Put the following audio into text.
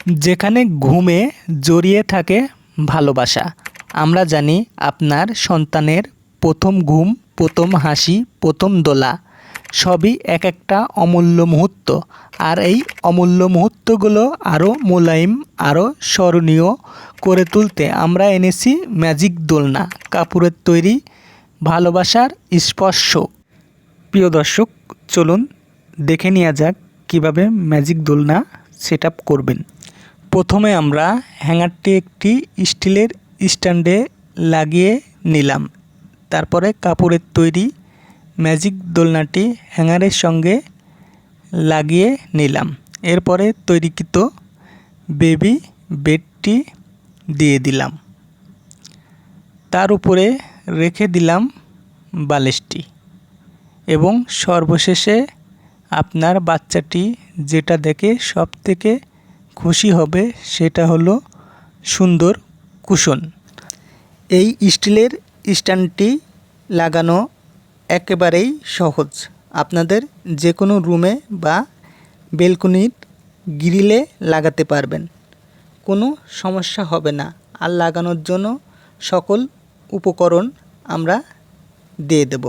যেখানে ঘুমে জড়িয়ে থাকে ভালোবাসা। আমরা জানি আপনার সন্তানের প্রথম ঘুম, প্রথম হাসি, প্রথম দোলা সবই এক একটা অমূল্য মুহূর্ত। আর এই অমূল্য মুহূর্তগুলো আরও মোলায়েম, আরও স্মরণীয় করে তুলতে আমরা এনেছি ম্যাজিক দোলনা, কাপড়ের তৈরি ভালোবাসার স্পর্শ। প্রিয় দর্শক, চলুন দেখে নেওয়া যাক কীভাবে ম্যাজিক দোলনা সেট আপ করবেন। প্রথমে আমরা হ্যাঙ্গারটি একটি স্টিলের স্ট্যান্ডে লাগিয়ে নিলাম। তারপরে কাপড়ের তৈরি ম্যাজিক দোলনাটি হ্যাঙ্গারের সঙ্গে লাগিয়ে নিলাম। এরপরে তৈরিকৃত বেবি বেডটি দিয়ে দিলাম। তার উপরে রেখে দিলাম বালিশটি এবং সর্বশেষে আপনার বাচ্চাটি যেটা দেখে সবথেকে খুশি হবে সেটা হলো সুন্দর কুশন। এই স্টিলের স্ট্যান্ডটি লাগানো একেবারেই সহজ। আপনাদের যে কোনো রুমে বা বেলকনির গ্রিলে লাগাতে পারবেন, কোনো সমস্যা হবে না। আর লাগানোর জন্য সকল উপকরণ আমরা দিয়ে দেব।